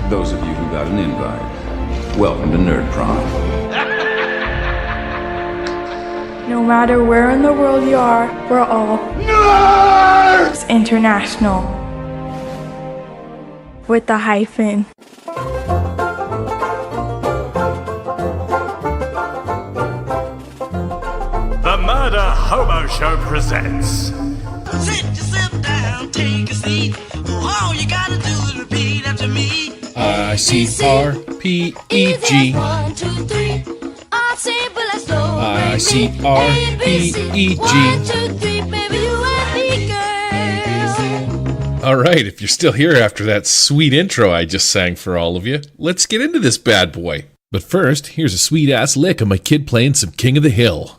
Those of you who got an invite, welcome to Nerd Prom. No matter where in the world you are, we're all Nerds International. With the hyphen. The Murder Hobo Show presents. Sit yourself down, take a seat. All you gotta do is repeat after me. ICRPG. 1, 2, 3. ICRPG. 1, 2, 3, baby, you and me, girl. All right, if you're still here after that sweet intro I just sang for all of you, let's get into this bad boy. But first, here's a sweet ass lick of my kid playing some King of the Hill.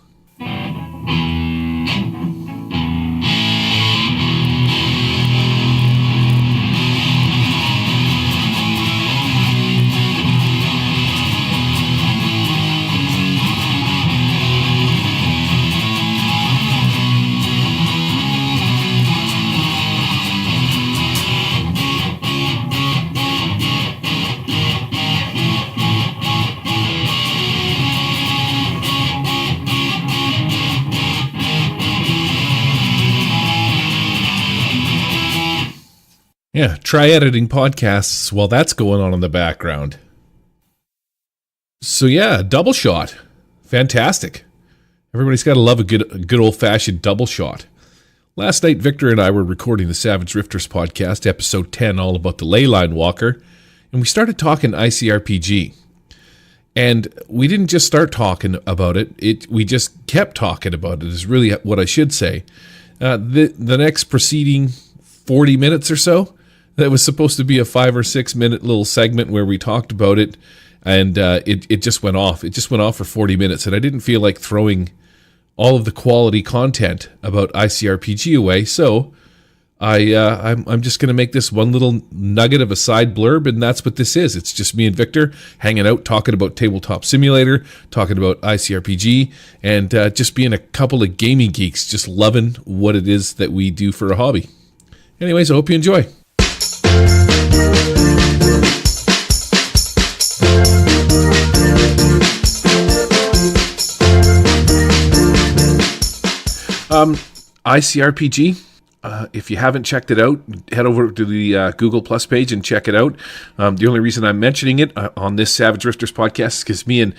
Yeah, try editing podcasts while that's going on in the background. So yeah, double shot. Fantastic. Everybody's got to love a good old-fashioned double shot. Last night, Victor and I were recording the Savage Rifters podcast, episode 10, all about the Leyline Walker, and we started talking ICRPG. And we didn't just start talking about it, we just kept talking about it, is really what I should say. The next preceding 40 minutes or so, that was supposed to be a 5 or 6 minute little segment where we talked about it, and it just went off. It just went off for 40 minutes, and I didn't feel like throwing all of the quality content about ICRPG away, so I'm just going to make this one little nugget of a side blurb, and that's what this is. It's just me and Victor hanging out, talking about Tabletop Simulator, talking about ICRPG, and just being a couple of gaming geeks, just loving what it is that we do for a hobby. Anyways, I hope you enjoy. ICRPG, if you haven't checked it out, head over to the Google Plus page and check it out. The only reason I'm mentioning it on this Savage Rifters podcast is because me and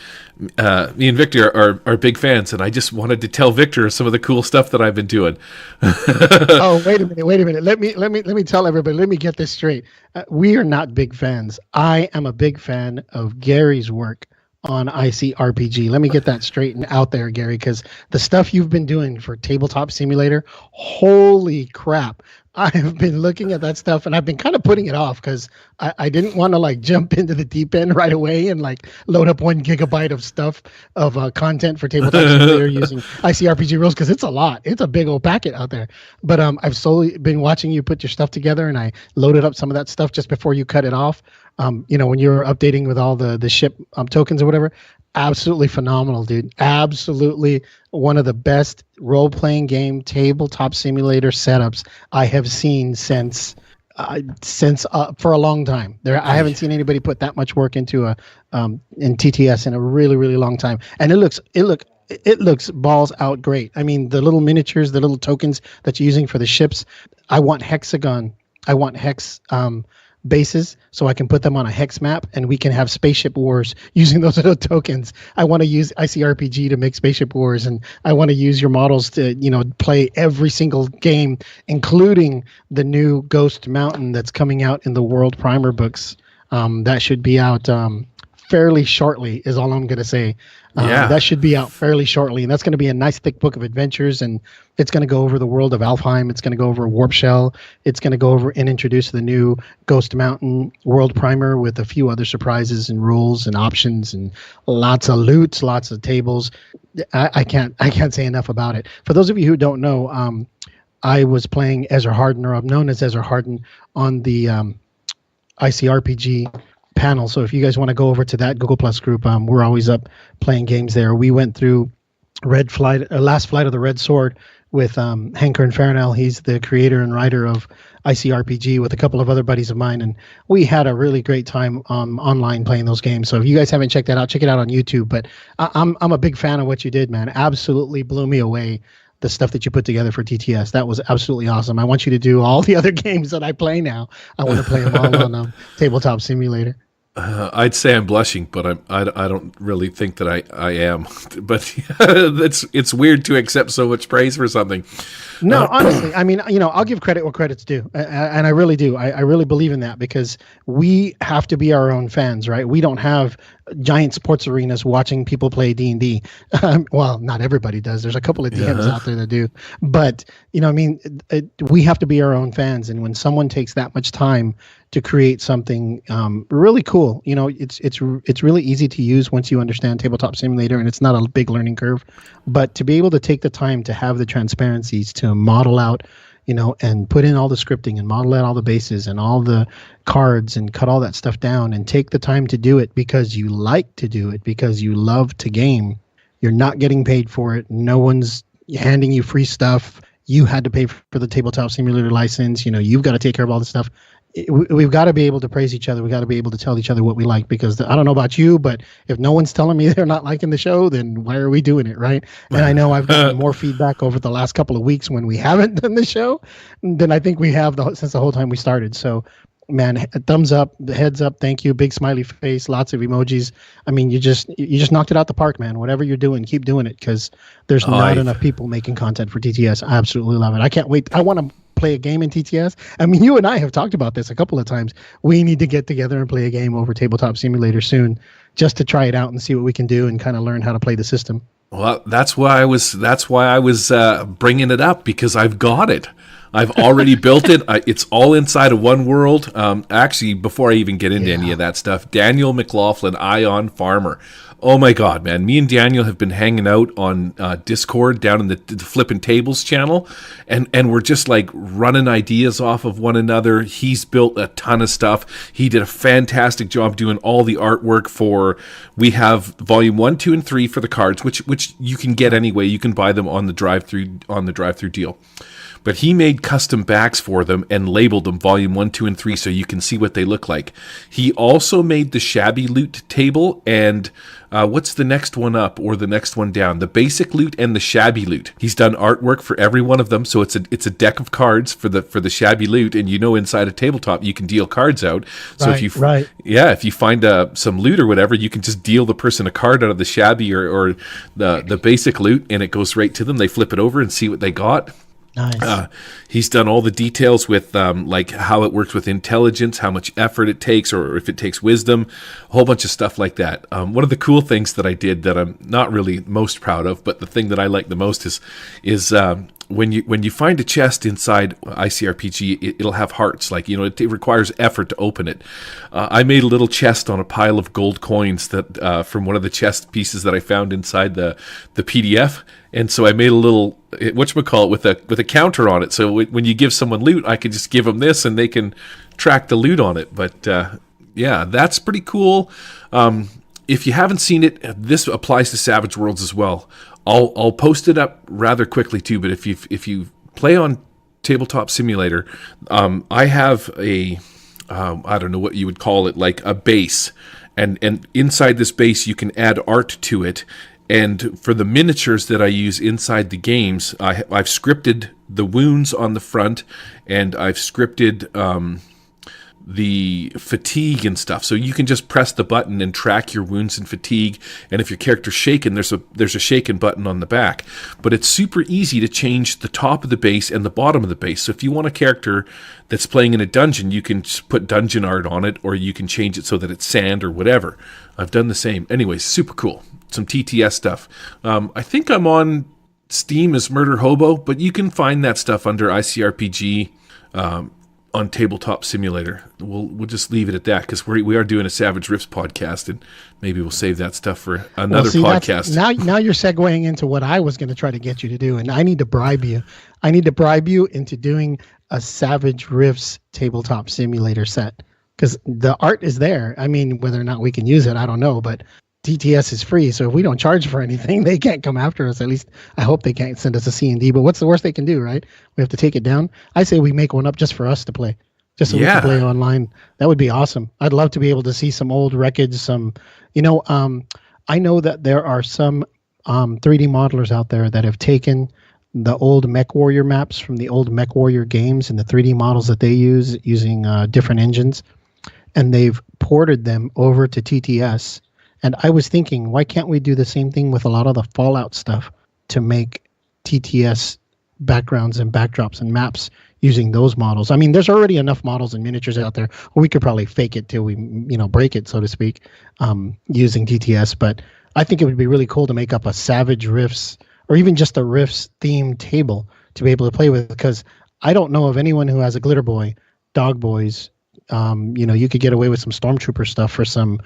Victor are big fans, and I just wanted to tell Victor some of the cool stuff that I've been doing. Oh, wait a minute. Let me tell everybody. Let me get this straight. We are not big fans. I am a big fan of Gary's work on ICRPG. Let me get that straight and out there, Gary, because the stuff you've been doing for Tabletop Simulator, holy crap. I have been looking at that stuff, and I've been kind of putting it off because I didn't want to like jump into the deep end right away and like load up 1 gigabyte of stuff of content for Tabletop Simulator using ICRPG rules, because it's a lot. It's a big old packet out there. But I've slowly been watching you put your stuff together, and I loaded up some of that stuff just before you cut it off. When you were updating with all the ship tokens or whatever. Absolutely phenomenal, dude. Absolutely one of the best role-playing game Tabletop Simulator setups I have seen since for a long time. I haven't seen anybody put that much work into in TTS in a really, really long time. And it looks balls out great. I mean, the little miniatures, the little tokens that you're using for the ships. I want hex bases so I can put them on a hex map, and we can have spaceship wars using those little tokens. I want to use ICRPG to make spaceship wars, and I want to use your models to play every single game, including the new Ghost Mountain that's coming out in the World Primer books. That should be out fairly shortly, is all I'm going to say. That should be out fairly shortly, and that's going to be a nice thick book of adventures, and it's going to go over the world of Alfheim. It's going to go over Warp Shell. It's going to go over and introduce the new Ghost Mountain World Primer with a few other surprises and rules and options and lots of loot, lots of tables. I can't say enough about it. For those of you who don't know, I was playing Ezra Harden, or I'm known as Ezra Harden, on the ICRPG panel. So if you guys want to go over to that Google Plus group, we're always up playing games there. We went through Last Flight of the Red Sword with Hankerin Farnell. He's the creator and writer of ICRPG with a couple of other buddies of mine, and we had a really great time online playing those games. So if you guys haven't checked that out, check it out on YouTube. But I'm a big fan of what you did, man. Absolutely blew me away, the stuff that you put together for TTS. That was absolutely awesome. I want you to do all the other games that I play now. I want to play them all on Tabletop Simulator. I'd say I'm blushing, but I don't really think that I am. But it's weird to accept so much praise for something. No, honestly, I mean, I'll give credit where credit's due, and I really do. I really believe in that, because we have to be our own fans, right? We don't have giant sports arenas watching people play D&D. Well, not everybody does. There's a couple of DMs out there that do, but we have to be our own fans. And when someone takes that much time to create something really cool, it's really easy to use once you understand Tabletop Simulator, and it's not a big learning curve. But to be able to take the time to have the transparencies to model out, and put in all the scripting and model out all the bases and all the cards and cut all that stuff down, and take the time to do it because you like to do it, because you love to game. You're not getting paid for it. No one's handing you free stuff. You had to pay for the Tabletop Simulator license. You've got to take care of all this stuff. We've got to be able to praise each other. We got to be able to tell each other what we like, because I don't know about you, but if no one's telling me they're not liking the show, then why are we doing it, right? And I know I've gotten more feedback over the last couple of weeks when we haven't done the show than I think we have since the whole time we started. So, man, thumbs up, heads up, thank you, big smiley face, lots of emojis. I mean, you just knocked it out the park, man. Whatever you're doing, keep doing it, because there's not enough people making content for TTS. I absolutely love it. I can't wait. I want to play a game in TTS. I mean, you and I have talked about this a couple of times. We need to get together and play a game over Tabletop Simulator soon, just to try it out and see what we can do and kind of learn how to play the system. Well, that's why I was bringing it up, because I've got it. I've already built it. It's all inside of one world. Actually, before I even get into any of that stuff, Daniel McLaughlin, Ion Farmer. Oh my God, man. Me and Daniel have been hanging out on Discord down in the Flippin' Tables channel, and we're just like running ideas off of one another. He's built a ton of stuff. He did a fantastic job doing all the artwork for, we have volume 1, 2, and 3 for the cards, which you can get anyway. You can buy them on the drive-through deal. But he made custom backs for them and labeled them volume 1, 2, and 3 so you can see what they look like. He also made the shabby loot table and what's the next one up or the next one down? The basic loot and the shabby loot. He's done artwork for every one of them, so it's a deck of cards for the shabby loot, and inside a tabletop you can deal cards out. So if you find some loot or whatever, you can just deal the person a card out of the shabby or the basic loot, and it goes right to them. They flip it over and see what they got. Nice. He's done all the details with like how it works with intelligence, how much effort it takes, or if it takes wisdom, a whole bunch of stuff like that. One of the cool things that I did that I'm not really most proud of, but the thing that I like the most is when you find a chest inside ICRPG, it'll have hearts. Like, it requires effort to open it. I made a little chest on a pile of gold coins that from one of the chest pieces that I found inside the PDF. And so I made a little, whatchamacallit, with a counter on it. So when you give someone loot, I can just give them this and they can track the loot on it. But yeah, that's pretty cool. If you haven't seen it, this applies to Savage Worlds as well. I'll post it up rather quickly too. But if you play on Tabletop Simulator, I have a I don't know what you would call it, like a base, and inside this base you can add art to it. And for the miniatures that I use inside the games, I've scripted the wounds on the front, and I've scripted the fatigue and stuff. So you can just press the button and track your wounds and fatigue. And if your character's shaken, there's a shaken button on the back. But it's super easy to change the top of the base and the bottom of the base. So if you want a character that's playing in a dungeon, you can just put dungeon art on it, or you can change it so that it's sand or whatever. I've done the same. Anyways, super cool. Some TTS stuff. I think I'm on Steam as Murder Hobo, but you can find that stuff under ICRPG on Tabletop Simulator. We'll just leave it at that, because we are doing a Savage Rifts podcast, and maybe we'll save that stuff for another podcast. Now you're segueing into what I was going to try to get you to do, and I need to bribe you. I need to bribe you into doing a Savage Rifts Tabletop Simulator set, because the art is there. I mean, whether or not we can use it, I don't know, but TTS is free, so if we don't charge for anything, they can't come after us. At least I hope they can't send us a C&D. But what's the worst they can do, right? We have to take it down. I say we make one up just for us to play, just so we can play online. That would be awesome. I'd love to be able to see some old wreckage. I know that there are some 3D modelers out there that have taken the old MechWarrior maps from the old MechWarrior games and the 3D models that they use using different engines, and they've ported them over to TTS. And I was thinking, why can't we do the same thing with a lot of the Fallout stuff to make TTS backgrounds and backdrops and maps using those models? I mean, there's already enough models and miniatures out there. Or we could probably fake it till we, break it, so to speak, using TTS. But I think it would be really cool to make up a Savage Rifts or even just a Rifts themed table to be able to play with, because I don't know of anyone who has a Glitter Boy, Dog Boys. You could get away with some Stormtrooper stuff for some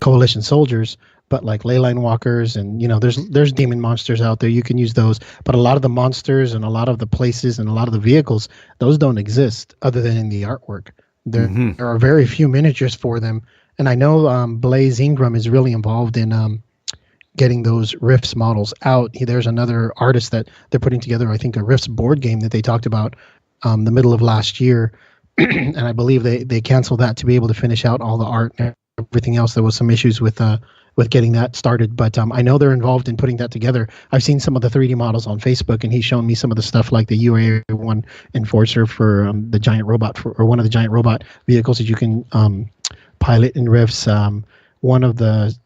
Coalition soldiers, but like Leyline Walkers and, there's demon monsters out there. You can use those. But a lot of the monsters and a lot of the places and a lot of the vehicles, those don't exist other than in the artwork. There are very few miniatures for them. And I know Blaze Ingram is really involved in getting those Rifts models out. There's another artist that they're putting together, I think, a Rifts board game that they talked about the middle of last year. And I believe they canceled that to be able to finish out all the art and everything else. There was some issues with getting that started. But I know they're involved in putting that together. I've seen some of the 3D models on Facebook, and he's shown me some of the stuff like the UA1 Enforcer for the giant robot, or one of the giant robot vehicles that you can pilot in Rifts. One of the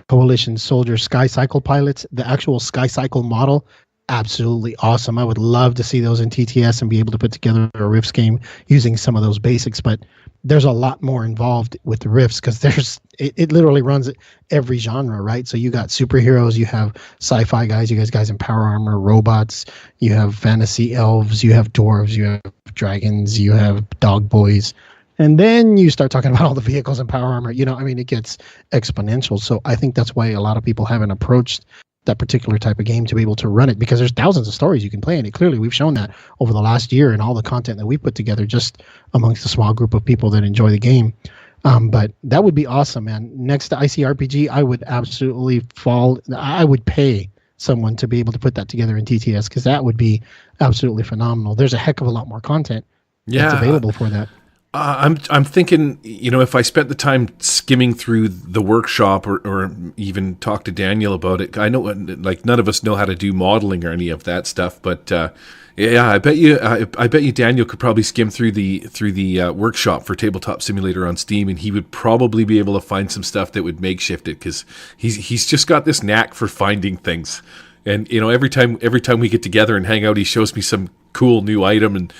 Coalition Soldier Sky Cycle pilots, the actual Sky Cycle model, absolutely awesome. I would love to see those in TTS and be able to put together a Rifts game using some of those basics. But there's a lot more involved with the Rifts, because it literally runs every genre, right? So you got superheroes, you have sci-fi guys, you guys in power armor, robots, you have fantasy elves, you have dwarves, you have dragons, you have dog boys. And then you start talking about all the vehicles and power armor. It gets exponential. So I think that's why a lot of people haven't approached that particular type of game to be able to run it, because there's thousands of stories you can play in it. Clearly, we've shown that over the last year and all the content that we put together just amongst a small group of people that enjoy the game. But that would be awesome, man. Next to ICRPG, I would absolutely I would pay someone to be able to put that together in TTS, because that would be absolutely phenomenal. There's a heck of a lot more content that's available for that. I'm thinking, if I spent the time skimming through the workshop or even talk to Daniel about it. I know, like, none of us know how to do modeling or any of that stuff, but I bet you Daniel could probably skim through the workshop for Tabletop Simulator on Steam, and he would probably be able to find some stuff that would makeshift it, because he's just got this knack for finding things. And every time we get together and hang out, he shows me some cool new item, and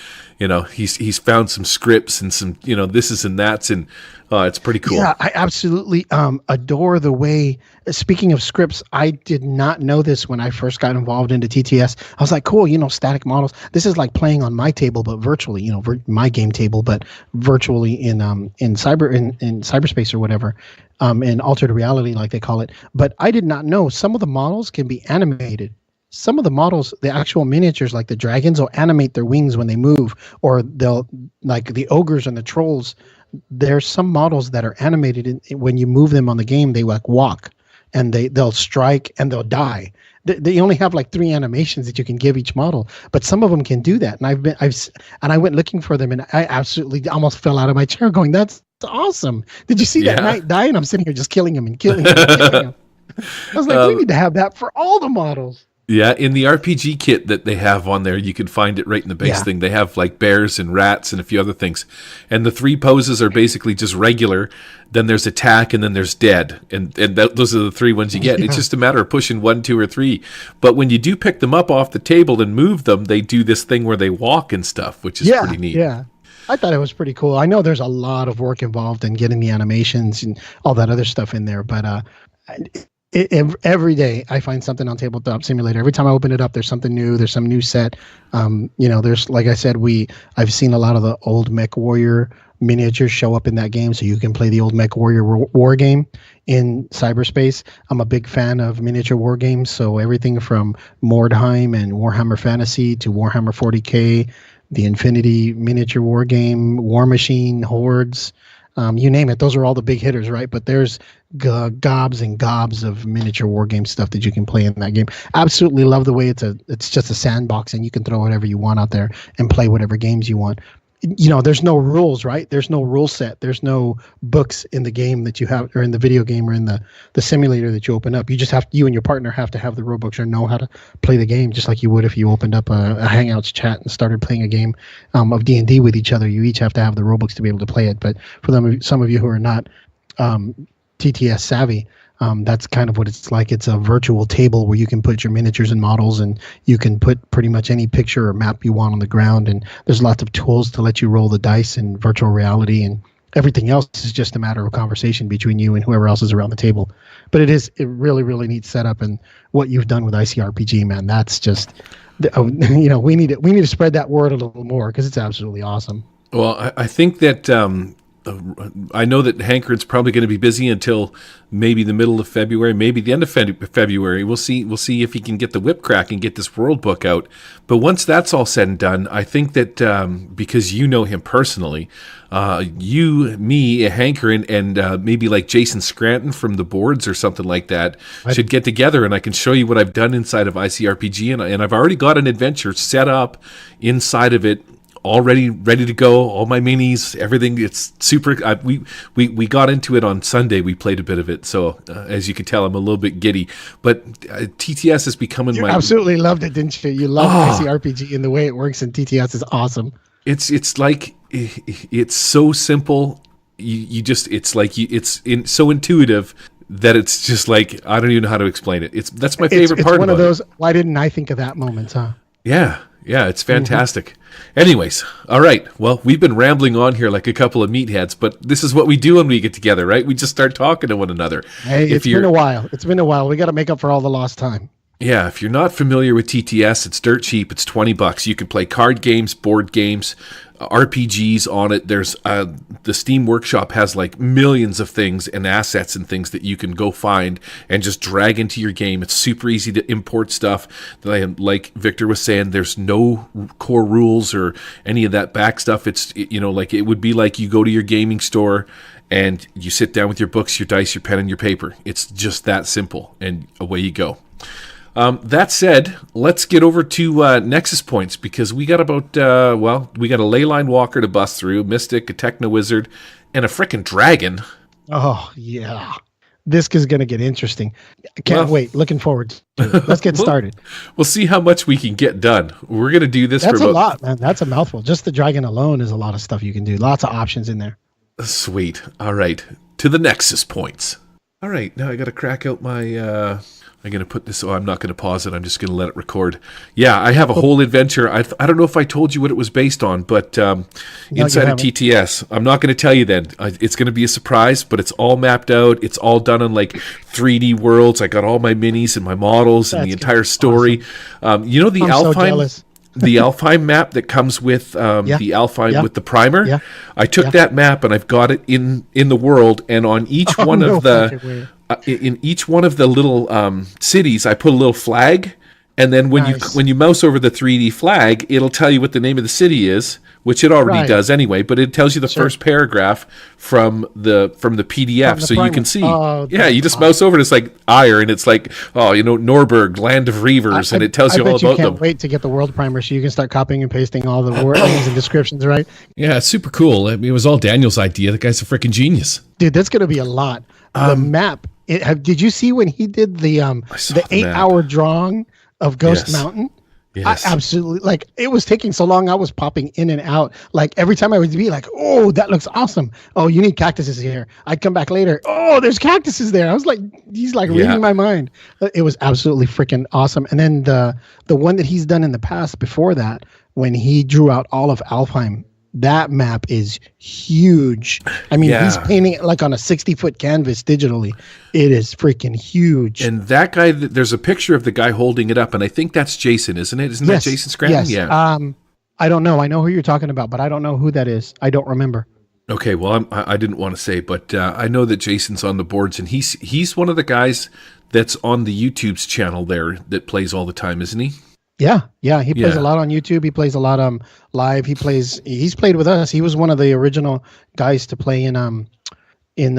he's found some scripts and some thises and that's, and it's pretty cool. Yeah, I absolutely adore the way. Speaking of scripts, I did not know this when I first got involved into TTS. I was like, cool, static models. This is like playing on my table, but virtually, my game table, but virtually in cyberspace or whatever. In altered reality, like they call it. But I did not know some of the models can be animated. Some of the models, the actual miniatures, like the dragons, will animate their wings when they move, or they'll, like the ogres and the trolls. There's some models that are animated when you move them on the game. They like walk, and they'll strike and they'll die. They only have like 3 animations that you can give each model, but some of them can do that. And I went looking for them, and I absolutely almost fell out of my chair, going, "That's awesome! Did you see that knight die?" And I'm sitting here just killing him and killing him. And killing him. I was like, we need to have that for all the models. Yeah, in the RPG kit that they have on there, you can find it right in the base thing. They have like bears and rats and a few other things. And the 3 poses are basically just regular. Then there's attack, and then there's dead. And those are the 3 ones you get. Yeah. It's just a matter of pushing 1, 2, or 3. But when you do pick them up off the table and move them, they do this thing where they walk and stuff, which is pretty neat. Yeah. I thought it was pretty cool. I know there's a lot of work involved in getting the animations and all that other stuff in there, but every day I find something on Tabletop Simulator. Every time I open it up, there's something new. There's some new set. There's, like I said, I've seen a lot of the old Mech Warrior miniatures show up in that game, so you can play the old Mech Warrior war game in cyberspace. I'm a big fan of miniature war games, so everything from Mordheim and Warhammer Fantasy to Warhammer 40K, the Infinity miniature war game, War Machine, Hordes. You name it. Those are all the big hitters, right? But there's gobs and gobs of miniature war game stuff that you can play in that game. Absolutely love the way it's just a sandbox and you can throw whatever you want out there and play whatever games you want. There's no rules, right? There's no rule set. There's no books in the game that you have, or in the video game, or in the simulator that you open up. You and your partner have to have the rule books or know how to play the game, just like you would if you opened up a Hangouts chat and started playing a game of D&D with each other. You each have to have the rule books to be able to play it. But for some of you who are not TTS savvy, that's kind of what it's like. It's a virtual table where you can put your miniatures and models, and you can put pretty much any picture or map you want on the ground. And there's lots of tools to let you roll the dice in virtual reality, and everything else is just a matter of conversation between you and whoever else is around the table. But it really, really neat setup, and what you've done with ICRPG, man, that's just, we need to spread that word a little more because it's absolutely awesome. Well, I think that I know that Hankering's probably going to be busy until maybe the middle of February, maybe the end of February. We'll see if he can get the whip crack and get this world book out. But once that's all said and done, I think that because you know him personally, you, me, Hankerin, and maybe like Jason Scranton from the boards or something like that should get together, and I can show you what I've done inside of ICRPG, and I've already got an adventure set up inside of it, already ready to go, all my minis, everything. It's super. We got into it on Sunday. We played a bit of it, so as you can tell, I'm a little bit giddy. But TTS is becoming you my. Absolutely loved it, didn't you? You love ICRPG and the way it works, and TTS is awesome. It's like it's so simple. So intuitive that it's just like I don't even know how to explain it. That's my favorite part. It's one of those. Why didn't I think of that moment, huh? Yeah, it's fantastic. Mm-hmm. Anyways, all right. Well, we've been rambling on here like a couple of meatheads, but this is what we do when we get together, right? We just start talking to one another. Hey, it's been a while. We got to make up for all the lost time. Yeah, if you're not familiar with TTS, it's dirt cheap. It's $20. You can play card games, board games, RPGs on it. There's the Steam Workshop has like millions of things and assets and things that you can go find and just drag into your game. It's super easy to import stuff. Like Victor was saying, there's no core rules or any of that back stuff. It's like it would be like you go to your gaming store and you sit down with your books, your dice, your pen, and your paper. It's just that simple, and away you go. That said, let's get over to Nexus points, because we got we got a leyline walker to bust through, Mystic, a Techno Wizard, and a frickin' dragon. Oh, yeah. This is going to get interesting. I can't wait. Looking forward to it. Let's get started. We'll see how much we can get done. We're going to do this That's a lot, man. That's a mouthful. Just the dragon alone is a lot of stuff you can do. Lots of options in there. Sweet. All right. To the Nexus points. All right. Now I got to crack out my... I'm going to put this, I'm not going to pause it. I'm just going to let it record. Yeah, I have a whole adventure. I don't know if I told you what it was based on, but inside of TTS. I'm not going to tell you then. It's going to be a surprise, but it's all mapped out. It's all done in like 3D worlds. I got all my minis and my models and the entire story. Awesome. The Alpine... the Alfheim map that comes with the Alfheim with the primer. Yeah. I took that map and I've got it in the world, and on each one of the in each one of the little cities, I put a little flag, and then when you mouse over the 3D flag, it'll tell you what the name of the city is, which it already does anyway, but it tells you the first paragraph from the PDF, so primer. You can see. You just mouse over it. It's like Ire, and it's like, Norberg, land of reavers, and it tells you all about them. I can't wait to get the world primer so you can start copying and pasting all the names and descriptions, right? Yeah, it's super cool. I mean, it was all Daniel's idea. The guy's a freaking genius. Dude, that's going to be a lot. The map. Did you see when he did the 8-hour drawing of Ghost Mountain? Yes. I absolutely, it was taking so long. I was popping in and out. Like every time I would be like, "Oh, that looks awesome. Oh, you need cactuses here." I'd come back later. "Oh, there's cactuses there." I was like, he's reading my mind. It was absolutely freaking awesome. And then the one that he's done in the past before that, when he drew out all of Alfheim, that map is huge. I mean, he's painting it like on a 60-foot canvas digitally. It is freaking huge. And that guy, there's a picture of the guy holding it up, and I think that's Jason, isn't it? Isn't that Jason Scranton? Yes. Yeah. I don't know. I know who you're talking about, but I don't know who that is. I don't remember. Okay, well, I didn't want to say, but I know that Jason's on the boards, and he's one of the guys that's on the YouTube's channel there that plays all the time, isn't he? Yeah. He plays Yeah. a lot on YouTube. He plays a lot live. He's played with us. He was one of the original guys to play in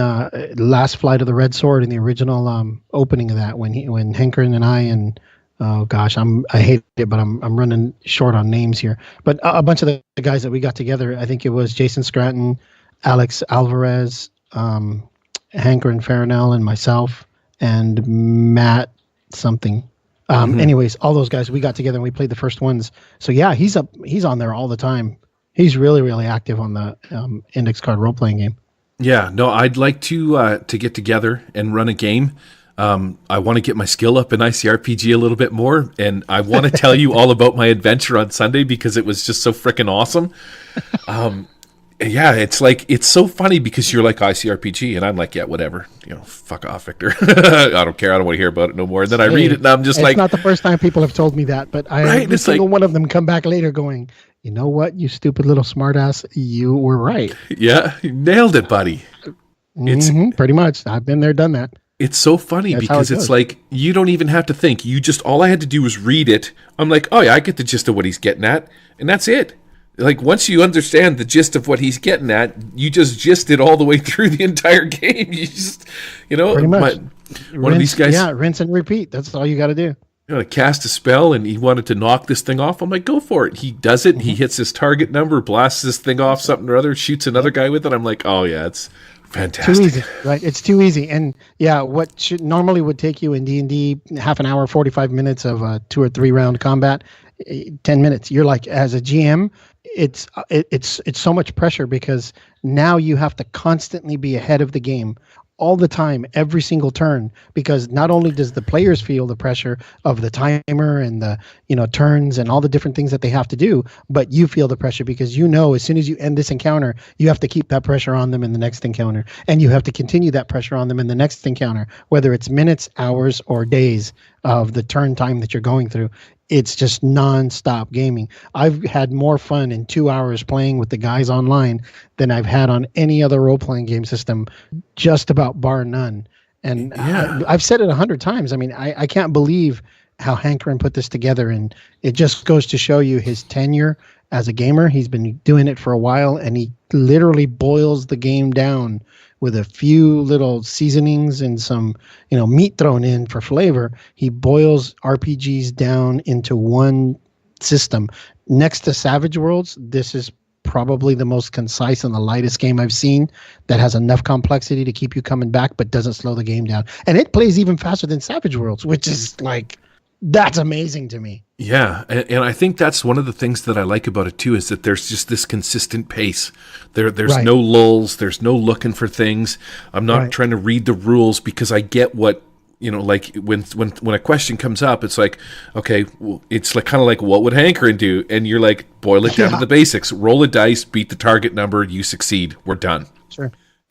Last Flight of the Red Sword in the original opening of that when Hankerin and I and oh gosh, I hate it, but I'm running short on names here. But a bunch of the guys that we got together, I think it was Jason Scranton, Alex Alvarez, Hankerin Farinell, and myself, and Matt something. Anyways, all those guys, we got together and we played the first ones. So yeah, he's on there all the time. He's really, really active on the index card role-playing game. Yeah, no, I'd like to get together and run a game. I want to get my skill up in ICRPG a little bit more, and I want to tell you all about my adventure on Sunday because it was just so freaking awesome. Yeah, it's so funny because you're like ICRPG, and I'm like, yeah, whatever. Fuck off, Victor. I don't care. I don't want to hear about it no more. And then I read it, and I'm just it's like... It's not the first time people have told me that, but every single one of them come back later going, you know what, you stupid little smartass, you were right. Yeah, you nailed it, buddy. It's pretty much. I've been there, done that. It's so funny because it's like you don't even have to think. All I had to do was read it. I'm like, oh yeah, I get the gist of what he's getting at, and that's it. Like once you understand the gist of what he's getting at, you just gist it all the way through the entire game. You just, pretty much. One of these guys, rinse and repeat. That's all you got to do. Cast a spell, and he wanted to knock this thing off. I'm like, go for it. He does it. He hits his target number, blasts this thing off, something or other, shoots another guy with it. I'm like, oh yeah, it's fantastic. Too easy, right? It's too easy. And yeah, what normally would take you in D&D half an hour, 45 minutes of a 2 or 3 round combat, 10 minutes. You're like, as a GM, it's so much pressure because now you have to constantly be ahead of the game all the time, every single turn, because not only does the players feel the pressure of the timer and the turns and all the different things that they have to do, but you feel the pressure because as soon as you end this encounter, you have to keep that pressure on them in the next encounter, and you have to continue that pressure on them in the next encounter, whether it's minutes, hours, or days of the turn time that you're going through. It's just non-stop gaming. I've had more fun in 2 hours playing with the guys online than I've had on any other role-playing game system, just about bar none. And I've said it 100 times. I mean, I can't believe how Hankerin put this together, and it just goes to show you his tenure as a gamer. He's been doing it for a while, and he literally boils the game down with a few little seasonings and some, meat thrown in for flavor. He boils RPGs down into one system. Next to Savage Worlds, this is probably the most concise and the lightest game I've seen that has enough complexity to keep you coming back, but doesn't slow the game down. And it plays even faster than Savage Worlds, which is like, that's amazing to me. Yeah, and I think that's one of the things that I like about it too, is that there's just this consistent pace. There's no lulls, there's no looking for things. I'm not trying to read the rules because I get what, like when a question comes up, it's like, okay, well, it's like kind of like, what would Hankerin do? And you're like, boil it down to the basics. Roll a dice, beat the target number, you succeed. We're done. Sure.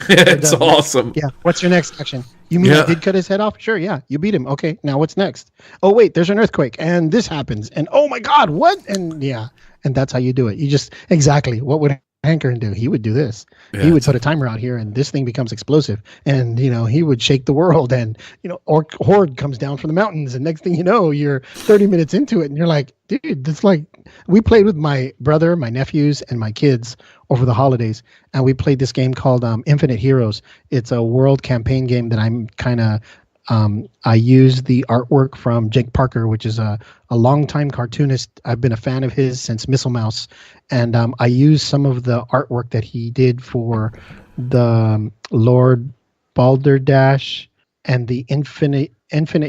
It's awesome. Yeah. What's your next action? You mean I did cut his head off? Sure. Yeah. You beat him. Okay. Now what's next? Oh, wait, there's an earthquake and this happens. And oh my God, what? And yeah. And that's how you do it. You just, exactly. What would Hankerin do? He would do this. Yeah, he would put a timer out here and this thing becomes explosive. And, he would shake the world and, orc horde comes down from the mountains. And next thing you know, you're 30 minutes into it and you're like, dude, it's like, we played with my brother, my nephews, and my kids over the holidays. And we played this game called Infinite Heroes. It's a world campaign game that I'm kind of, I use the artwork from Jake Parker, which is a longtime cartoonist. I've been a fan of his since Missile Mouse. And I use some of the artwork that he did for the Lord Balderdash and the Infinite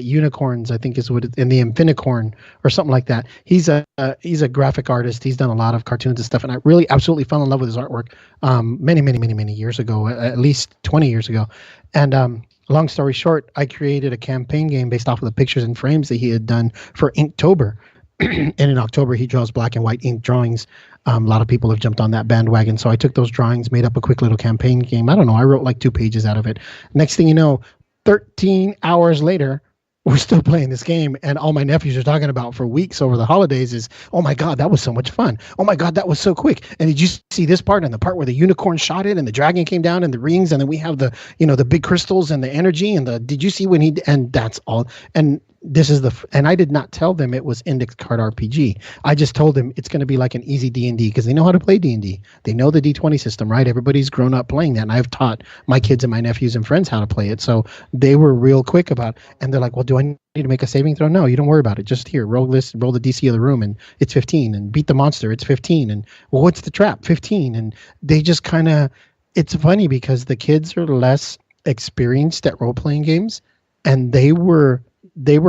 Unicorns, I think is what in the Infinicorn or something like that. He's a graphic artist. He's done a lot of cartoons and stuff. And I really absolutely fell in love with his artwork many years ago, at least 20 years ago. And long story short, I created a campaign game based off of the pictures and frames that he had done for Inktober. And in October, he draws black and white ink drawings. A lot of people have jumped on that bandwagon. So I took those drawings, made up a quick little campaign game. I don't know. I wrote like 2 pages out of it. Next thing you know, 13 hours later, we're still playing this game. And all my nephews are talking about for weeks over the holidays is, oh my God, that was so much fun. Oh my God, that was so quick. And did you see this part and the part where the unicorn shot it and the dragon came down and the rings? And then we have the, the big crystals and the energy and did you see when and that's all. And and I did not tell them it was index card RPG. I just told them it's going to be like an easy D&D because they know how to play D&D. They know the D20 system, right? Everybody's grown up playing that, and I've taught my kids and my nephews and friends how to play it. So they were real quick about, and they're like, well, do I need to make a saving throw? No, you don't worry about it. Just here, roll the DC of the room, and it's 15, and beat the monster, it's 15, and well, what's the trap? 15, and they just kind of. It's funny because the kids are less experienced at role-playing games, and they were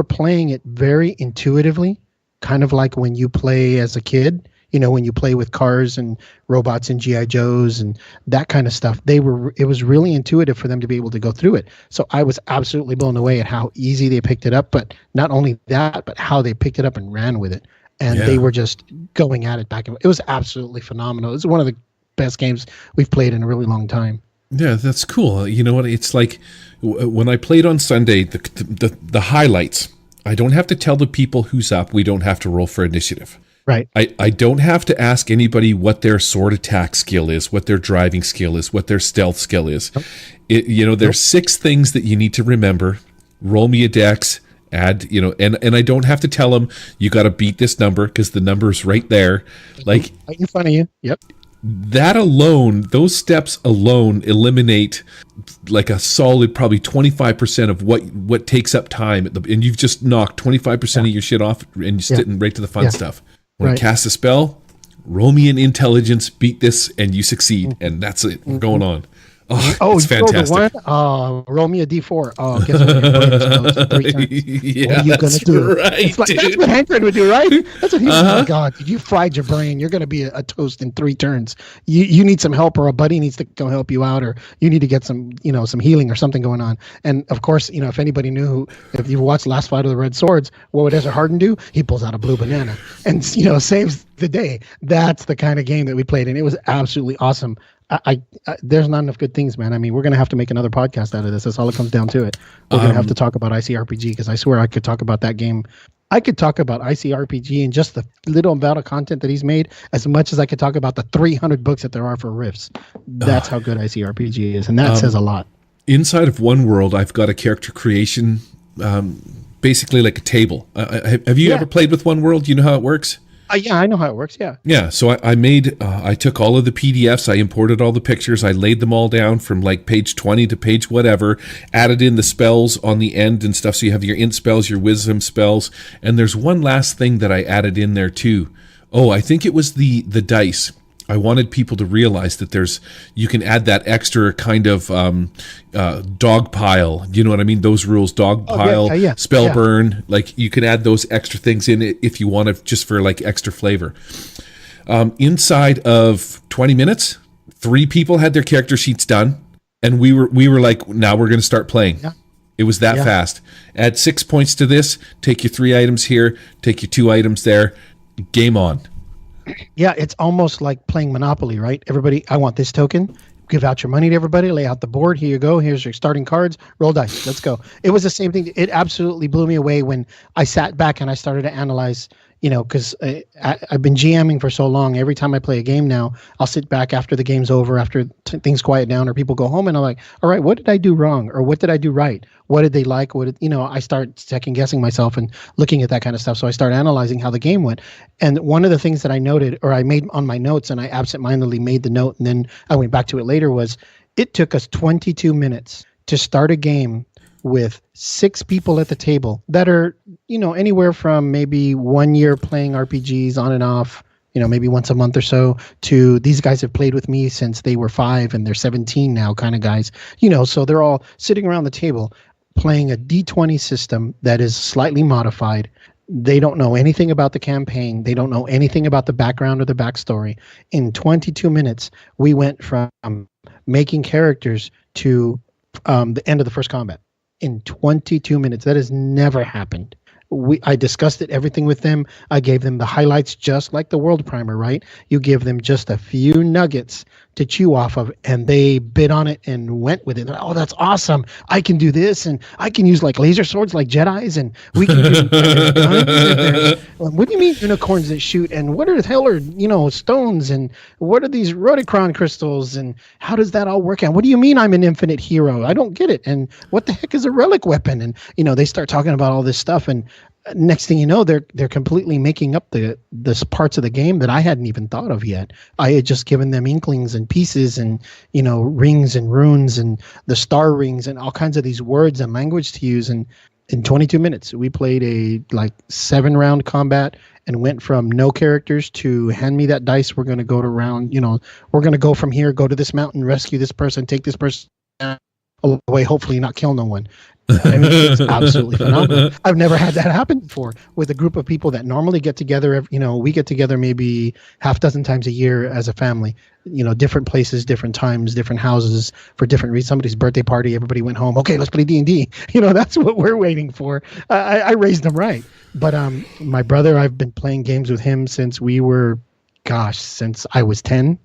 playing it very intuitively, kind of like when you play as a kid, when you play with cars and robots and GI Joes and that kind of stuff. It was really intuitive for them to be able to go through it. So I was absolutely blown away at how easy they picked it up, but not only that, but how they picked it up and ran with it. And they were just going at it back. It was absolutely phenomenal. It was one of the best games we've played in a really long time. Yeah, that's cool. You know what? It's like when I played on Sunday, the highlights. I don't have to tell the people who's up. We don't have to roll for initiative. Right. I don't have to ask anybody what their sword attack skill is, what their driving skill is, what their stealth skill is. Nope. There's 6 things that you need to remember. Roll me a dex. Add, and I don't have to tell them you got to beat this number because the number's right there. Like right in front of you. Yep. That alone, those steps alone eliminate like a solid probably 25% of what takes up time. And you've just knocked 25% of your shit off and you're sitting right to the fun stuff. When I cast a spell, roll me an intelligence, beat this, and you succeed. And that's it. We're going on. Oh, it's fantastic. Roll me a D4. Oh, guess what? 3 times. Yeah, what are you going to do? Right, it's like, that's what Hankerin would do, right? That's what he was. Oh my God, you fried your brain. You're going to be a toast in 3 turns. You need some help, or a buddy needs to go help you out, or you need to get some healing or something going on. And of course, if anybody knew, if you watched Last Fight of the Red Swords, what would Ezra Harden do? He pulls out a blue banana and saves the day. That's the kind of game that we played, and it was absolutely awesome. There's not enough good things, man. I mean, we're going to have to make another podcast out of this. That's all it comes down to it. We're going to have to talk about ICRPG because I swear I could talk about that game. I could talk about ICRPG and just the little amount of content that he's made as much as I could talk about the 300 books that there are for Rifts. That's how good ICRPG is, and that says a lot. Inside of One World, I've got a character creation, basically like a table. Have you ever played with One World? Do you know how it works? Yeah, I know how it works. Yeah. Yeah. So I took all of the PDFs, I imported all the pictures, I laid them all down from like page 20 to page whatever, added in the spells on the end and stuff. So you have your int spells, your wisdom spells. And there's one last thing that I added in there too. Oh, I think it was the dice. I wanted people to realize that you can add that extra kind of dog pile. You know what I mean? Those rules, dog pile, spell burn. Like you can add those extra things in it if you want to, just for like extra flavor. Inside of 20 minutes, 3 people had their character sheets done, and we were like, now we're going to start playing. Yeah. It was that fast. Add 6 points to this. Take your 3 items here. Take your 2 items there. Game on. Yeah, it's almost like playing Monopoly, right? Everybody, I want this token. Give out your money to everybody. Lay out the board. Here you go. Here's your starting cards. Roll dice. Let's go. It was the same thing. It absolutely blew me away when I sat back and I started to analyze, because I've been GMing for so long. Every time I play a game now, I'll sit back after the game's over, after things quiet down or people go home, and I'm like, all right, what did I do wrong? Or what did I do right? What did they like? I start second guessing myself and looking at that kind of stuff. So I start analyzing how the game went. And one of the things that I noted, or I made on my notes, and I absentmindedly made the note, and then I went back to it later, was it took us 22 minutes to start a game with 6 people at the table that are, anywhere from maybe 1 year playing RPGs on and off, maybe once a month or so, to these guys have played with me since they were 5 and they're 17 now kind of guys, so they're all sitting around the table playing a D20 system that is slightly modified. They don't know anything about the campaign. They don't know anything about the background or the backstory. In 22 minutes, we went from making characters to the end of the first combat. In 22 minutes. That has never happened. I discussed everything with them. I gave them the highlights, just like the world primer, right? You give them just a few nuggets to chew off of, and they bit on it and went with it. They're like, oh, that's awesome. I can do this, and I can use like laser swords like Jedis, and we can do guns. And what do you mean unicorns that shoot? And what the hell are, stones? And what are these rhodocron crystals? And how does that all work out? What do you mean I'm an infinite hero? I don't get it. And what the heck is a relic weapon? And, they start talking about all this stuff, and next thing you know, they're completely making up the parts of the game that I hadn't even thought of yet. I had just given them inklings and pieces and rings and runes and the star rings and all kinds of these words and language to use. And in 22 minutes, we played a 7-round combat and went from no characters to hand me that dice. We're going to go to round. We're going to go from here, go to this mountain, rescue this person, take this person away, hopefully not kill no one. I mean, it's absolutely phenomenal. I've never had that happen before with a group of people that normally get together. We get together maybe half dozen times a year as a family, different places, different times, different houses for different reasons. Somebody's birthday party, everybody went home. Okay, let's play D&D. That's what we're waiting for. I raised them right. But my brother, I've been playing games with him since since I was 10.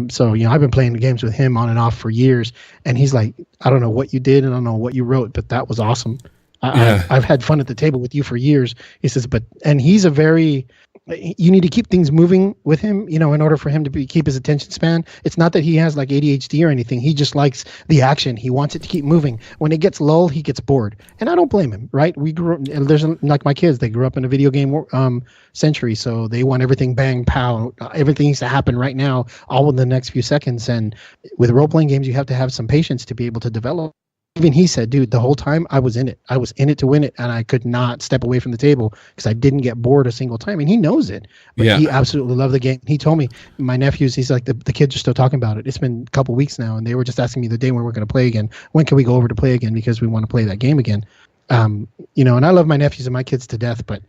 So, I've been playing games with him on and off for years, and he's like, I don't know what you did and I don't know what you wrote, but that was awesome. I've had fun at the table with you for years. He says, and he's you need to keep things moving with him, in order for him to keep his attention span. It's not that he has like ADHD or anything. He just likes the action. He wants it to keep moving. When it gets lull, he gets bored. And I don't blame him, right? We grew up, there's like my kids, they grew up in a video game century. So they want everything bang, pow. Everything needs to happen right now, all in the next few seconds. And with role-playing games, you have to have some patience to be able to develop. Even he said, dude, the whole time I was in it. I was in it to win it, and I could not step away from the table because I didn't get bored a single time. And he knows it. But he absolutely loved the game. He told me, my nephews, he's like, the kids are still talking about it. It's been a couple weeks now, and they were just asking me the day when we're going to play again. When can we go over to play again? Because we want to play that game again. And I love my nephews and my kids to death, but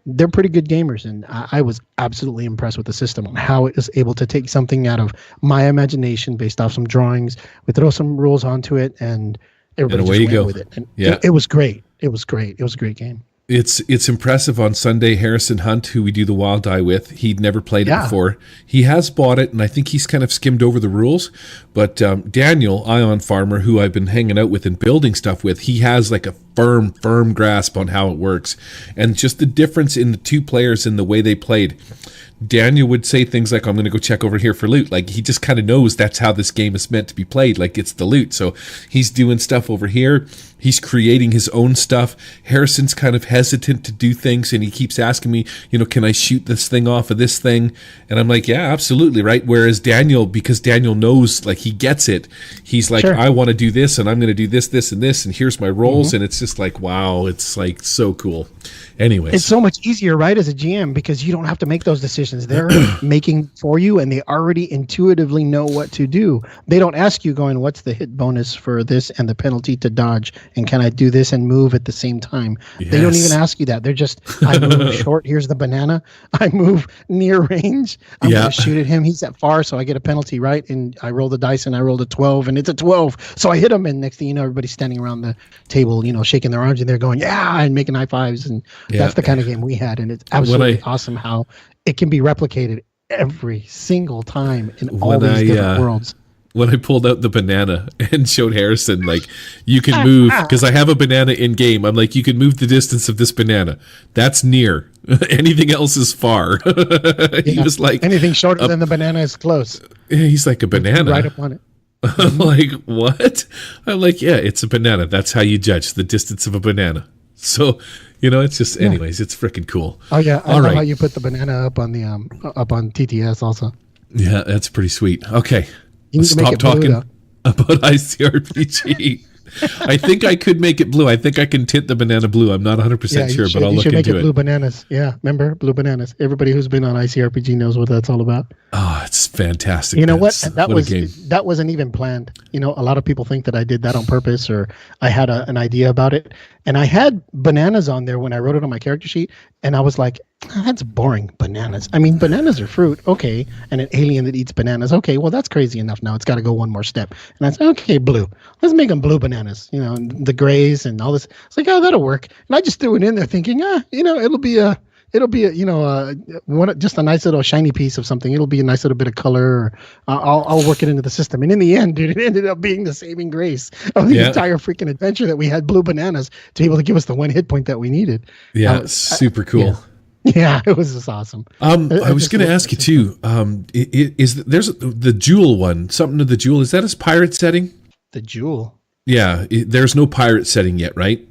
they're pretty good gamers. And I was absolutely impressed with the system on how it was able to take something out of my imagination based off some drawings. We throw some rules onto it, and everybody and away just you went go. with it. And it was great. It was great. It was a great game. It's impressive. On Sunday, Harrison Hunt, who we do the Wild Eye with, he'd never played it before. He has bought it, and I think he's kind of skimmed over the rules. But Daniel, Ion Farmer, who I've been hanging out with and building stuff with, he has like a firm grasp on how it works. And just the difference in the two players and the way they played. Daniel would say things like, I'm going to go check over here for loot. Like, he just kind of knows that's how this game is meant to be played. Like, it's the loot. So he's doing stuff over here. He's creating his own stuff. Harrison's kind of hesitant to do things, and he keeps asking me, can I shoot this thing off of this thing? And I'm like, yeah, absolutely, right? Whereas Daniel, because Daniel knows, like, he gets it, he's like, sure. I want to do this, and I'm going to do this, this, and this, and here's my roles. And it's just like, wow, it's like so cool. Anyways. It's so much easier, right, as a GM, because you don't have to make those decisions. They're making for you, and they already intuitively know what to do. They don't ask you going, what's the hit bonus for this and the penalty to dodge? And can I do this and move at the same time? Yes. They don't even ask you that. They're just, I move short, here's the banana. I move near range. I'm going to shoot at him. He's that far, so I get a penalty, right? And I roll the dice, and I rolled a 12, and it's a 12. So I hit him, and next thing you know, everybody's standing around the table, shaking their arms, and they're going, yeah, and making high fives. And that's the kind of game we had. And it's absolutely awesome how it can be replicated every single time in all these different worlds. When I pulled out the banana and showed Harrison, like, you can move, because I have a banana in game. I'm like, you can move the distance of this banana. That's near. Anything else is far. He was like, anything shorter than the banana is close. He's like, a banana? Right up on it. I'm like, what? I'm like, yeah, it's a banana. That's how you judge the distance of a banana. So, it's just, anyways, it's freaking cool. Oh yeah, I know how you put the banana up on the up on TTS also. Yeah, that's pretty sweet. Okay. Stop talking about ICRPG. I think I could make it blue. I think I can tint the banana blue. I'm not 100% sure, but I'll look into it. You should make it blue bananas. Yeah, remember? Blue bananas. Everybody who's been on ICRPG knows what that's all about. Oh, it's fantastic. You know what? That wasn't even planned. A lot of people think that I did that on purpose, or I had an idea about it. And I had bananas on there when I wrote it on my character sheet. And I was like, That's boring. Bananas. I mean, bananas are fruit. Okay. And an alien that eats bananas. Okay. Well, that's crazy enough. Now it's got to go one more step. And I said, okay, blue. Let's make them blue bananas, and the grays and all this. It's like, oh, that'll work. And I just threw it in there thinking, it'll be just a nice little shiny piece of something. It'll be a nice little bit of color. Or, I'll work it into the system. And in the end, dude, it ended up being the saving grace of the entire freaking adventure that we had blue bananas to be able to give us the 1 hit point that we needed. Yeah, super cool. Yeah, it was just awesome. I was going to ask you too. There's the Jewel one? Something to the Jewel? Is that his pirate setting? The Jewel. Yeah, there's no pirate setting yet, right?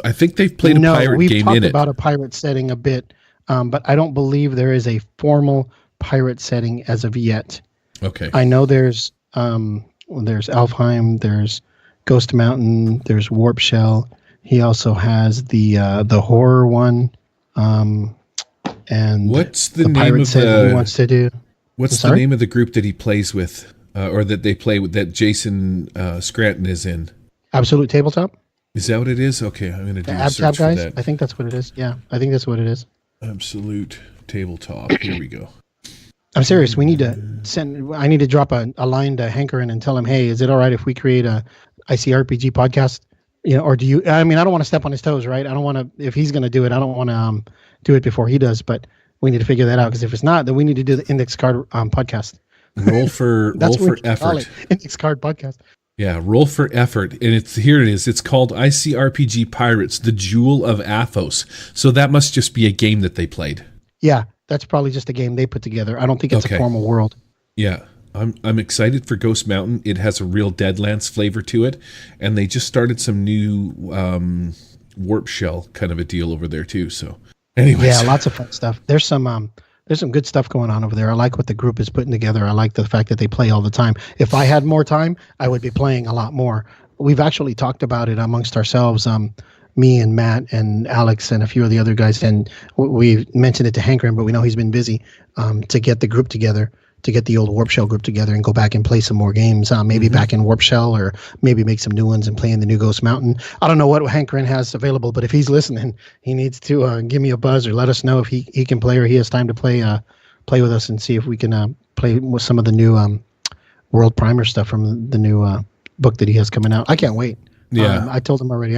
I think they've played a pirate game in it. We've talked about a pirate setting a bit, but I don't believe there is a formal pirate setting as of yet. Okay. I know there's Alfheim, there's Ghost Mountain, there's Warp Shell. He also has the horror one. And what's the name of he wants to do? What's the name of the group that he plays with, or that they play with, that Jason Scranton is in? Absolute Tabletop. Is that what it is? Okay, I'm going to do the a search for guys? that. I think that's what it is. Yeah, I think that's what it is. Absolute Tabletop. Here we go. I'm serious. We need to I need to drop a line to Hankerin and tell him, hey, is it all right if we create a ICRPG podcast? Or do you? I mean, I don't want to step on his toes, right? I don't want to. If he's going to do it, I don't want to do it before he does. But we need to figure that out, because if it's not, then we need to do the Index Card podcast. Roll for effort. Index Card podcast. Yeah, roll for effort, and here it is. It's called ICRPG Pirates: The Jewel of Athos. So that must just be a game that they played. Yeah, that's probably just a game they put together. I don't think it's a formal world. Yeah. I'm excited for Ghost Mountain. It has a real Deadlands flavor to it, and they just started some new Warp Shell kind of a deal over there too. So, anyways, yeah, lots of fun stuff. There's some good stuff going on over there. I like what the group is putting together. I like the fact that they play all the time. If I had more time, I would be playing a lot more. We've actually talked about it amongst ourselves. Me and Matt and Alex and a few of the other guys, and we mentioned it to Hankerin, but we know he's been busy to get the group together. To get the old Warp Shell group together and go back and play some more games, maybe back in Warp Shell, or maybe make some new ones and play in the new Ghost Mountain. I don't know what Hankerin has available, but if he's listening, he needs to give me a buzz or let us know if he can play, or he has time to play with us, and see if we can play with some of the new World Primer stuff from the new book that he has coming out. I can't wait. Yeah, I told him already.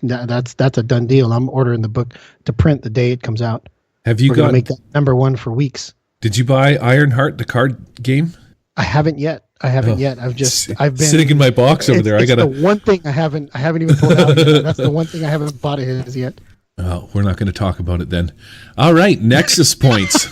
That's a done deal. I'm ordering the book to print the day it comes out. Have you got make that #1 for weeks? Did you buy Ironheart, the card game? I haven't yet. I've been sitting in my box over there. It's the one thing I haven't even pulled out yet. That's the one thing I haven't bought of his yet. Oh, we're not going to talk about it then. All right, Nexus points.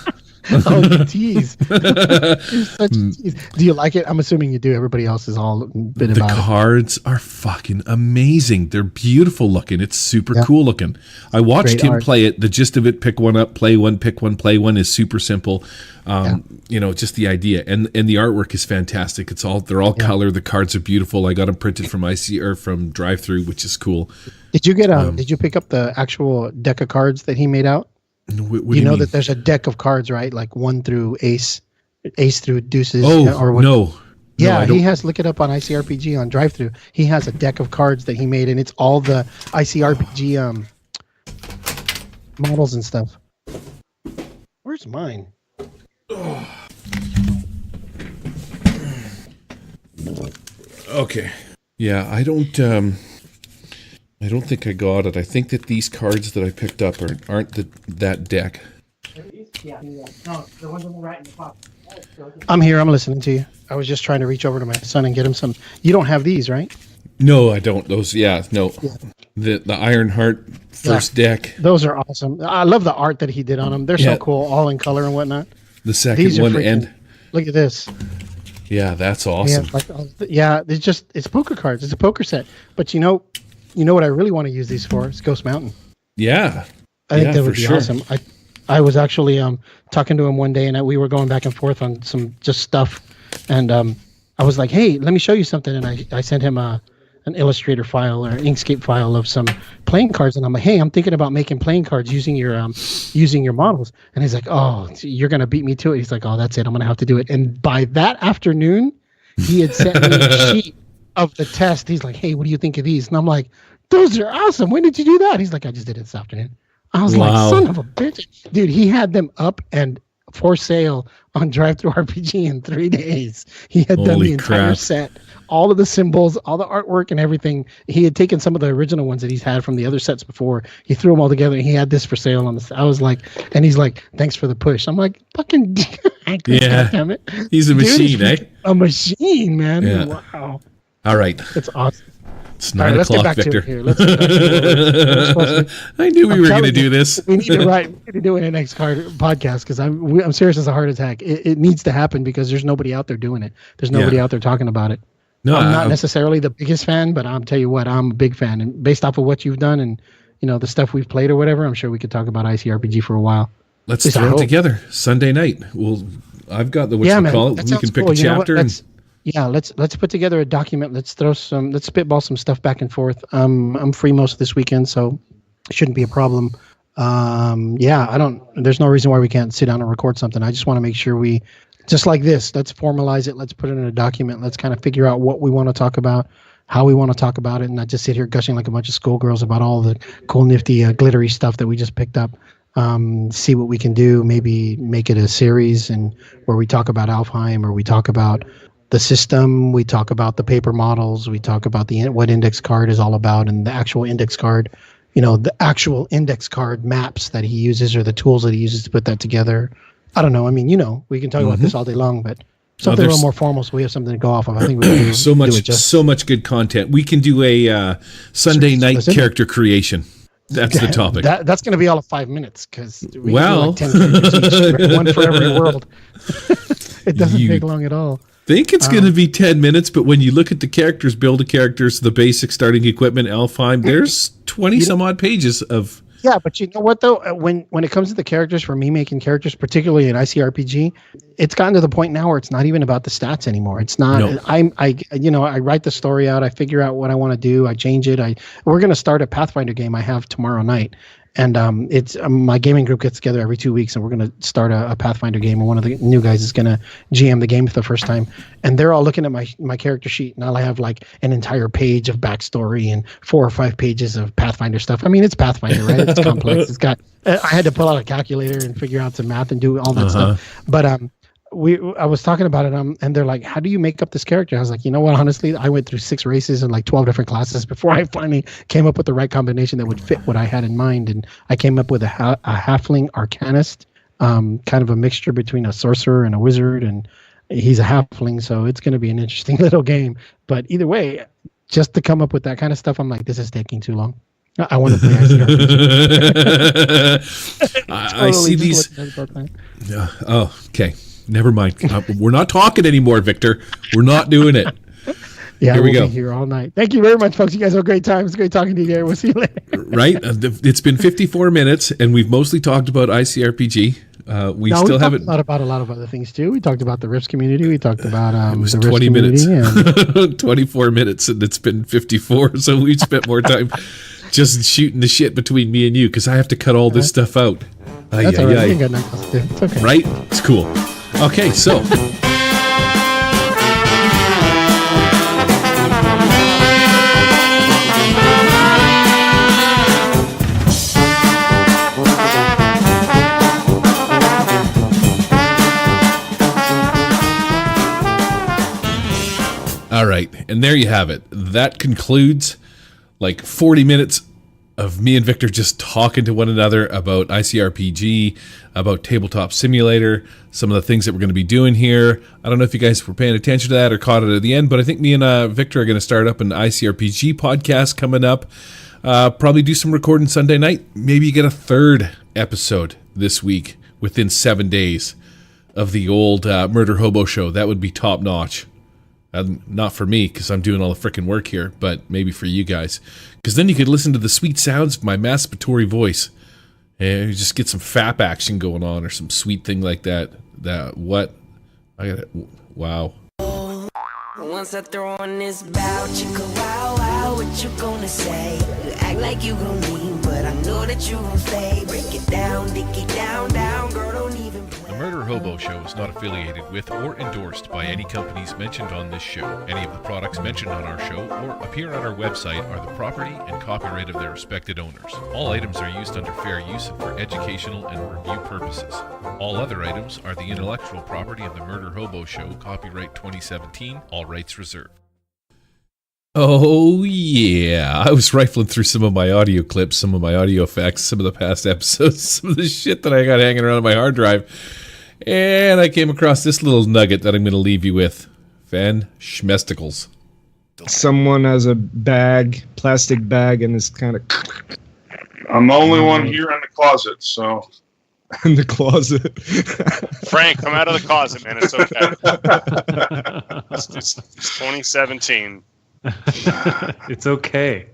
Oh, tease. You're such a tease. Do you like it? I'm assuming you do. Everybody else is all bit about it. The cards are fucking amazing. They're beautiful looking. It's super cool looking. I watched him play it. The gist of it, pick one up, play one, pick one, play one, is super simple. Just the idea. And the artwork is fantastic. They're all color. The cards are beautiful. I got them printed from from THRU, which is cool. Did you did you pick up the actual deck of cards that he made out? What you know that there's a deck of cards, right? Like 1 through ace through deuces. No. Yeah, he has. Look it up on ICRPG on THRU. He has a deck of cards that he made, and it's all the ICRPG models and stuff. Where's mine? Okay. Yeah, I don't think I got it. I think that these cards that I picked up aren't that deck. Yeah. No, the ones on the right in the box. I'm here. I'm listening to you. I was just trying to reach over to my son and get him some. You don't have these, right? No, I don't. Those, no. Yeah. The Ironheart first deck. Those are awesome. I love the art that he did on them. They're so cool, all in color and whatnot. The second one and look at this. Yeah, that's awesome. It's poker cards. It's a poker set. But you know what I really want to use these for? It's Ghost Mountain. Yeah. I think that would be awesome. I was actually talking to him one day, and we were going back and forth on some just stuff. And I was like, hey, let me show you something. And I sent him an Illustrator file or Inkscape file of some playing cards. And I'm like, hey, I'm thinking about making playing cards using your models. And he's like, oh, you're going to beat me to it. He's like, oh, that's it. I'm going to have to do it. And by that afternoon, he had sent me a sheet of the test. He's like, hey, what do you think of these? And I'm like, those are awesome. When did you do that? He's like, I just did it this afternoon. I was Wow. like, son of a bitch. Dude, he had them up and for sale on THRU in 3 days. He had done Holy the entire crap. set, all of the symbols, all the artwork and everything. He had taken some of the original ones that he's had from the other sets before. He threw them all together and he had this for sale on the. I was like, and he's like, thanks for the push. I'm like, fucking Yeah. damn it. He's a Dude, machine, eh? A machine, man. Yeah. Wow. All right. That's awesome. It's All right, 9 let's get o'clock, back Victor. to it here. Let's get back to it. We're supposed to- I knew we I'm were going telling to do you, this. We need to do it in the next podcast because I'm serious as a heart attack. It needs to happen because there's nobody out there doing it. There's nobody out there talking about it. No, I'm not necessarily the biggest fan, but I'll tell you what, I'm a big fan. And based off of what you've done and the stuff we've played or whatever, I'm sure we could talk about ICRPG for a while. Let's At least I throw it hope. together Sunday night. I've got the That we can sounds pick cool. a You know what? chapter. Let's put together a document. Let's spitball some stuff back and forth. I'm free most of this weekend, so it shouldn't be a problem. There's no reason why we can't sit down and record something. I just want to make sure we, just like this, let's formalize it. Let's put it in a document. Let's kind of figure out what we want to talk about, how we want to talk about it, and not just sit here gushing like a bunch of schoolgirls about all the cool, nifty, glittery stuff that we just picked up. See what we can do. Maybe make it a series and where we talk about Alfheim, or we talk about the system, we talk about the paper models, we talk about what index card is all about, and the actual index card, the actual index card maps that he uses or the tools that he uses to put that together. I don't know. I mean, we can talk about this all day long, but something a little more formal so we have something to go off of. I think we can do so much good content. We can do a Sunday night character creation. That's the topic. That's going to be all of 5 minutes because we Well. do like 10 characters each, one for every world. It doesn't take long at all. Think it's going to be 10 minutes, but when you look at the characters, build a characters, the basic starting equipment, Alfheim, there's 20 some odd pages of. Yeah, but you know what though? When it comes to the characters, for me making characters, particularly in ICRPG, it's gotten to the point now where it's not even about the stats anymore. It's not. No. I write the story out. I figure out what I want to do. I change it. We're gonna start a Pathfinder game I have tomorrow night, and it's my gaming group gets together every 2 weeks, and we're gonna start a Pathfinder game. And one of the new guys is gonna GM the game for the first time, and they're all looking at my character sheet, and I have like an entire page of backstory and 4 or 5 pages of Pathfinder stuff. I mean, it's Pathfinder, right? It's complex. It's got. I had to pull out a calculator and figure out some math and do all that stuff. But I was talking about it, and they're like, "How do you make up this character?" I was like, "You know what? Honestly, I went through 6 races and like 12 different classes before I finally came up with the right combination that would fit what I had in mind." And I came up with a halfling arcanist, kind of a mixture between a sorcerer and a wizard, and he's a halfling, so it's going to be an interesting little game. But either way, just to come up with that kind of stuff, I'm like, this is taking too long. I want to play ICRPG. I see these. Oh, okay. Never mind. We're not talking anymore, Victor. We're not doing it. Yeah, Here we we'll go. be here all night. Thank you very much, folks. You guys have a great time. It's great talking to you, Gary. We'll see you later. Right? It's been 54 minutes, and we've mostly talked about ICRPG. We still haven't. We talked about a lot of other things too. We talked about the Rifts community. We talked about It was the 20 Rifts minutes. and 24 minutes, and it's been 54. So we spent more time just shooting the shit between me and you because I have to cut all this stuff out. that's all right. We ain't got nothing else to do. It's okay. Right? It's cool. Okay, so. All right, and there you have it. That concludes like 40 minutes of me and Victor just talking to one another about ICRPG, about Tabletop Simulator, some of the things that we're going to be doing here. I don't know if you guys were paying attention to that or caught it at the end, but I think me and Victor are going to start up an ICRPG podcast coming up. Probably do some recording Sunday night. Maybe get a 3rd episode this week within 7 days of the old Murder Hobo show. That would be top notch. Not for me, because I'm doing all the freaking work here, but maybe for you guys. Because then you could listen to the sweet sounds of my masturbatory voice. And you just get some fap action going on, or some sweet thing like that. Wow. Once I throw on this bow, chicka wow wow, what you gonna say? You act like you gon' leave, but I know that you gon' stay. Break it down, dick it down, down, girl, don't even play. Murder Hobo Show is not affiliated with or endorsed by any companies mentioned on this show. Any of the products mentioned on our show or appear on our website are the property and copyright of their respected owners. All items are used under fair use and for educational and review purposes. All other items are the intellectual property of the Murder Hobo Show, copyright 2017, all rights reserved. Oh, yeah. I was rifling through some of my audio clips, some of my audio effects, some of the past episodes, some of the shit that I got hanging around on my hard drive. And I came across this little nugget that I'm going to leave you with. Van Schmesticles. Someone has a bag, plastic bag, and is kind of... I'm the only one here in the closet, so... in the closet. Frank, come out of the closet, man. It's okay. It's 2017. It's okay.